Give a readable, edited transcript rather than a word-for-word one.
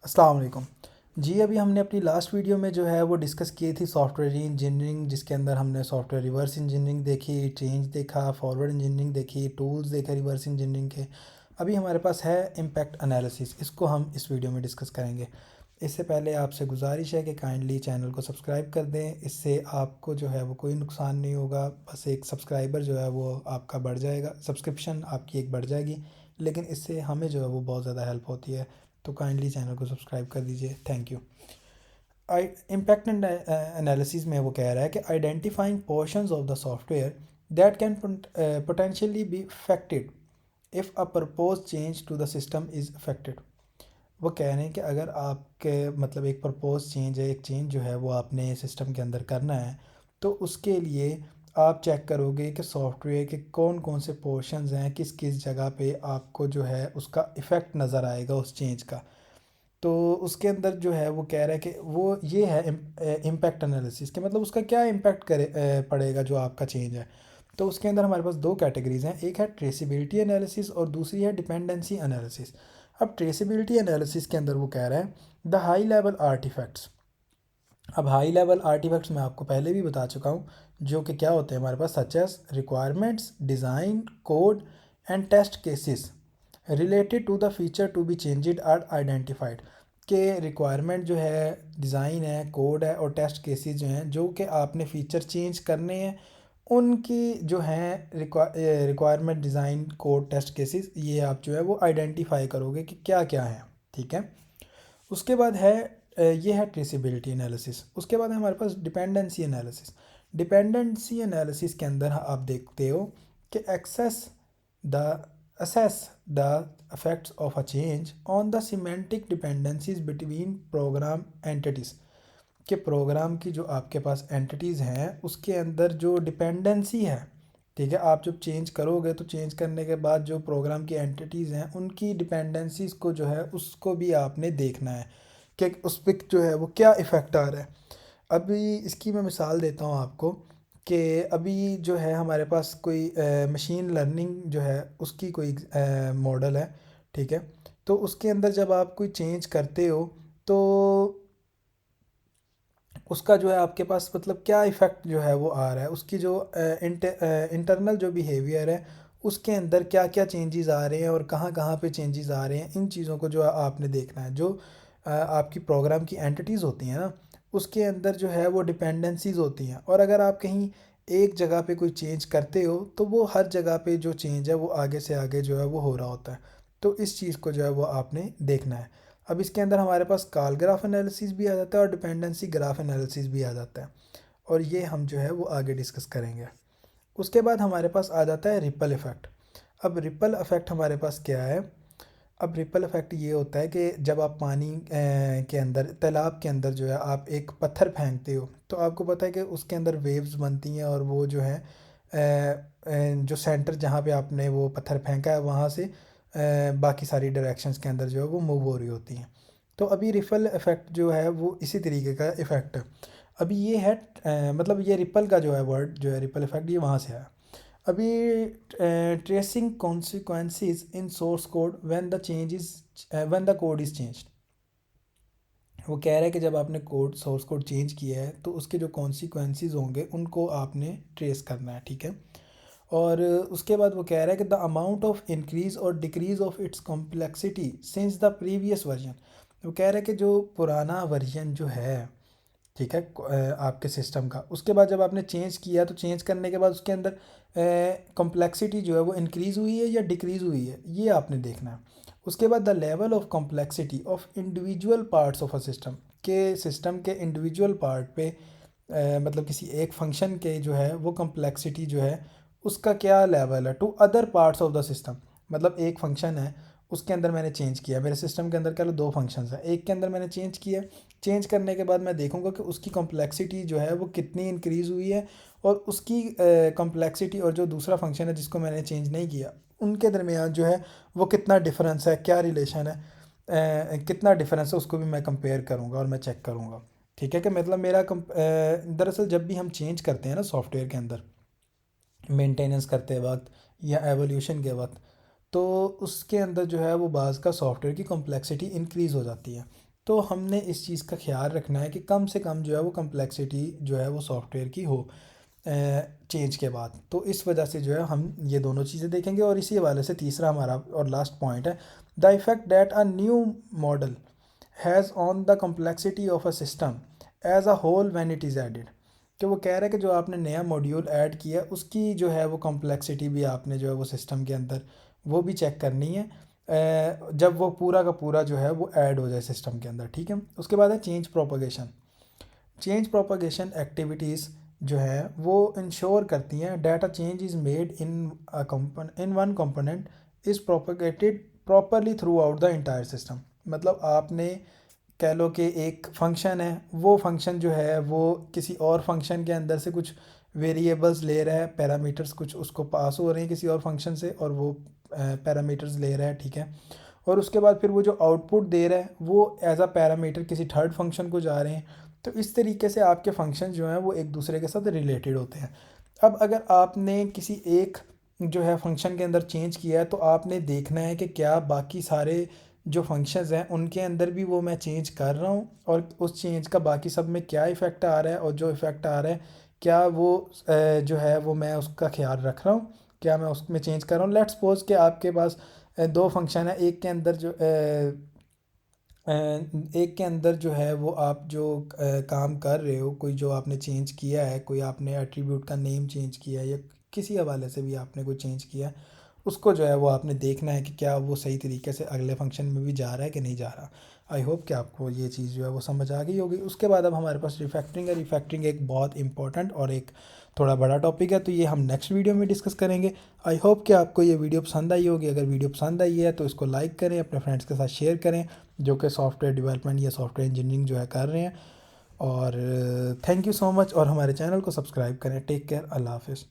अस्सलाम वालेकुम। जी, अभी हमने अपनी लास्ट वीडियो में जो है वो डिस्कस की थी सॉफ्टवेयर इंजीनियरिंग, जिसके अंदर हमने सॉफ्टवेयर रिवर्स इंजीनियरिंग देखी, चेंज देखा, फॉरवर्ड इंजीनियरिंग देखी, टूल्स देखे रिवर्स इंजीनियरिंग के। अभी हमारे पास है इम्पैक्ट एनालिसिस, इसको हम इस वीडियो में डिस्कस करेंगे। इससे पहले आपसे गुजारिश है कि काइंडली चैनल को सब्सक्राइब कर दें, इससे आपको जो है वो कोई नुकसान नहीं होगा, बस एक सब्सक्राइबर जो है वो आपका बढ़ जाएगा, सब्सक्रिप्शन आपकी एक बढ़ जाएगी, लेकिन इससे हमें जो है वो बहुत ज़्यादा हेल्प होती है। तो काइंडली चैनल को सब्सक्राइब कर दीजिए, थैंक यू। आई इम्पैक्ट एनालिसिस में वो कह रहा है कि identifying portions of the software that can potentially be affected if a propose change to the system is affected. वो कह रहे हैं कि अगर आपके मतलब एक प्रपोज चेंज है, एक चेंज जो है वो आपने सिस्टम के अंदर करना है, तो उसके लिए आप चेक करोगे कि सॉफ्टवेयर के कौन कौन से पोर्शंस हैं, किस किस जगह पे आपको जो है उसका इफ़ेक्ट नज़र आएगा उस चेंज का। तो उसके अंदर जो है वो कह रहा है कि वो ये है इम्पैक्ट एनालिसिस के मतलब उसका क्या इम्पैक्ट पड़ेगा जो आपका चेंज है। तो उसके अंदर हमारे पास दो कैटेगरीज हैं, एक है ट्रेसिबिलिटी एनालिसिस और दूसरी है डिपेंडेंसी एनालिसिस। अब ट्रेसिबिलिटी एनालिसिस के अंदर वो कह रहा है द हाई लेवल आर्टिफैक्ट्स। अब हाई लेवल आर्टिफैक्ट्स मैं आपको पहले भी बता चुका हूँ, जो कि क्या होते हैं हमारे पास, such as requirements, design, code and test cases related to the feature to be changed are identified. के रिक्वायरमेंट जो है, डिज़ाइन है, कोड है और टेस्ट केसेस जो हैं जो कि आपने फ़ीचर चेंज करने हैं, उनकी जो हैं requirement, design, code, test cases, ये आप जो है वो आइडेंटिफाई करोगे कि क्या क्या है। ठीक है। उसके बाद है ये है ट्रेसिबिलिटी एनालिसिस। उसके बाद है हमारे पास डिपेंडेंसी एनालिसिस। डिपेंडेंसी एनालिसिस के अंदर आप देखते हो कि the assess the effects of a change on the semantic dependencies between program entities। कि प्रोग्राम की जो आपके पास एंटिटीज़ हैं उसके अंदर जो डिपेंडेंसी है, ठीक है, आप जब चेंज करोगे तो चेंज करने के बाद जो प्रोग्राम की एंटिटीज़ हैं उनकी डिपेंडेंसीज़ को जो है उसको भी आपने देखना है कि उस पर जो है वो क्या इफ़ेक्ट आ रहा है। अभी इसकी मैं मिसाल देता हूँ आपको कि अभी जो है हमारे पास कोई मशीन लर्निंग जो है उसकी कोई मॉडल है, ठीक है। तो उसके अंदर जब आप कोई चेंज करते हो तो उसका जो है आपके पास मतलब क्या इफ़ेक्ट जो है वो आ रहा है, उसकी जो इंटरनल जो बिहेवियर है उसके अंदर क्या क्या चेंजेस आ रहे हैं और कहाँ कहाँ पे चेंजेस आ रहे हैं, इन चीज़ों को जो आपने देखना है। जो आपकी प्रोग्राम की एंटिटीज़ होती हैं ना, उसके अंदर जो है वो डिपेंडेंसीज होती हैं, और अगर आप कहीं एक जगह पे कोई चेंज करते हो तो वो हर जगह पे जो चेंज है वो आगे से आगे जो है वो हो रहा होता है। तो इस चीज़ को जो है वो आपने देखना है। अब इसके अंदर हमारे पास कॉल ग्राफ एनालिसिस भी आ जाता है और डिपेंडेंसी ग्राफ एनालिसिस भी आ जाता है, और ये हम जो है वो आगे डिस्कस करेंगे। उसके बाद हमारे पास आ जाता है रिपल इफ़ेक्ट। अब रिपल इफ़ेक्ट हमारे पास क्या है? अब रिपल इफ़ेक्ट ये होता है कि जब आप पानी के अंदर, तालाब के अंदर जो है आप एक पत्थर फेंकते हो, तो आपको पता है कि उसके अंदर वेव्स बनती हैं, और वो जो है जो सेंटर जहाँ पे आपने वो पत्थर फेंका है वहाँ से बाकी सारी डायरेक्शंस के अंदर जो है वो मूव हो रही होती हैं। तो अभी रिपल इफ़ेक्ट जो है वो इसी तरीके का इफ़ेक्ट है। अभी ये है मतलब ये रिपल का जो है वर्ड जो है रिपल इफ़ेक्ट, ये वहाँ से आया। अभी tracing consequences in source code when the change is when the code is changed. वो कह रहा है कि जब आपने कोड, सोर्स कोड चेंज किया है तो उसके जो कॉन्सिक्वेंसेस होंगे उनको आपने ट्रेस करना है, ठीक है। और उसके बाद वो कह रहा है कि द अमाउंट ऑफ इंक्रीज और decrease of its complexity since the previous version. वो कह रहा है कि जो पुराना वर्जन जो है, ठीक है, आपके सिस्टम का, उसके बाद जब आपने चेंज किया तो चेंज करने के बाद उसके अंदर कॉम्प्लेक्सिटी जो है वो इंक्रीज़ हुई है या डिक्रीज़ हुई है, ये आपने देखना है। उसके बाद the level of complexity of individual parts of a system, के सिस्टम के इंडिविजुअल पार्ट पे मतलब किसी एक फंक्शन के जो है वो कॉम्प्लेक्सिटी जो है उसका क्या लेवल है to other parts of the system. मतलब एक फंक्शन है, उसके अंदर मैंने चेंज किया, मेरे सिस्टम के अंदर कह लो दो फंक्शंस हैं, एक के अंदर मैंने चेंज किया, चेंज करने के बाद मैं देखूंगा कि उसकी कॉम्प्लेक्सिटी जो है वो कितनी इंक्रीज़ हुई है, और उसकी कॉम्प्लेक्सिटी और जो दूसरा फंक्शन है जिसको मैंने चेंज नहीं किया उनके दरमियान जो है वो कितना डिफरेंस है, क्या रिलेशन है, कितना डिफरेंस है, उसको भी मैं कंपेयर करूँगा और मैं चेक करूँगा। ठीक है, कि मतलब मेरा दरअसल जब भी हम चेंज करते हैं ना सॉफ्टवेयर के अंदर, मेंटेनेंस करते वक्त या एवोल्यूशन के वक्त, तो उसके अंदर जो है वो बाज़ का सॉफ्टवेयर की कॉम्प्लेक्सिटी इंक्रीज़ हो जाती है। तो हमने इस चीज़ का ख्याल रखना है कि कम से कम जो है वो कम्प्लेक्सिटी जो है वो सॉफ्टवेयर की हो चेंज के बाद। तो इस वजह से जो है हम ये दोनों चीज़ें देखेंगे। और इसी हवाले से तीसरा हमारा और लास्ट पॉइंट है, the effect that a new model has on the complexity of a system as a whole when it is added. कि वो कह रहा है कि जो आपने नया मॉड्यूल ऐड किया उसकी जो है वो कम्प्लेक्सिटी भी आपने जो है वो सिस्टम के अंदर वो भी चेक करनी है जब वो पूरा का पूरा जो है वो ऐड हो जाए सिस्टम के अंदर, ठीक है। उसके बाद है change propagation. Change propagation activities जो है वो इंश्योर करती हैं data change is made in one component is propagated properly through out the entire system. मतलब आपने कह लो कि एक फंक्शन है, वो फंक्शन जो है वो किसी और फंक्शन के अंदर से कुछ वेरिएबल्स ले रहा है, पैरामीटर्स कुछ उसको पास हो रहे हैं किसी और फंक्शन से, और वो पैरामीटर्स ले रहा है, ठीक है। और उसके बाद फिर वो जो आउटपुट दे रहा है वो एज अ पैरामीटर किसी थर्ड फंक्शन को जा रहे हैं। तो इस तरीके से आपके फंक्शन जो हैं वो एक दूसरे के साथ रिलेटेड होते हैं। अब अगर आपने किसी एक जो है फंक्शन के अंदर चेंज किया है तो आपने देखना है कि क्या बाकी सारे जो फंक्शंस हैं उनके अंदर भी वो मैं चेंज कर रहा हूँ और उस चेंज का बाकी सब में क्या इफ़ेक्ट आ रहा है, और जो इफ़ेक्ट आ रहा है क्या वो जो है वो मैं उसका ख्याल रख रहा हूँ, क्या मैं उसमें चेंज कर रहा हूँ। लेट्स सपोज कि आपके पास दो फंक्शन है, एक के अंदर जो एक के अंदर जो है वो आप जो काम कर रहे हो, कोई जो आपने चेंज किया है, कोई आपने एट्रीब्यूट का नेम चेंज किया है या किसी हवाले से भी आपने कोई चेंज किया है, उसको जो है वो आपने देखना है कि क्या वो सही तरीके से अगले फंक्शन में भी जा रहा है कि नहीं जा रहा। आई होप कि आपको ये चीज़ जो है वो समझ आ गई होगी। उसके बाद अब हमारे पास रिफैक्टरिंग है। रिफैक्टरिंग एक बहुत इंपॉर्टेंट और एक थोड़ा बड़ा टॉपिक है, तो ये हम नेक्स्ट वीडियो में डिस्कस करेंगे। आई होप कि आपको ये वीडियो पसंद आई होगी। अगर वीडियो पसंद आई है तो इसको लाइक करें, अपने फ्रेंड्स के साथ शेयर करें जो कि सॉफ्टवेयर डेवलपमेंट या सॉफ्टवेयर इंजीनियरिंग जो है कर रहे हैं। और थैंक यू सो मच, और हमारे चैनल को सब्सक्राइब करें। टेक केयर, अल्लाह हाफिज़।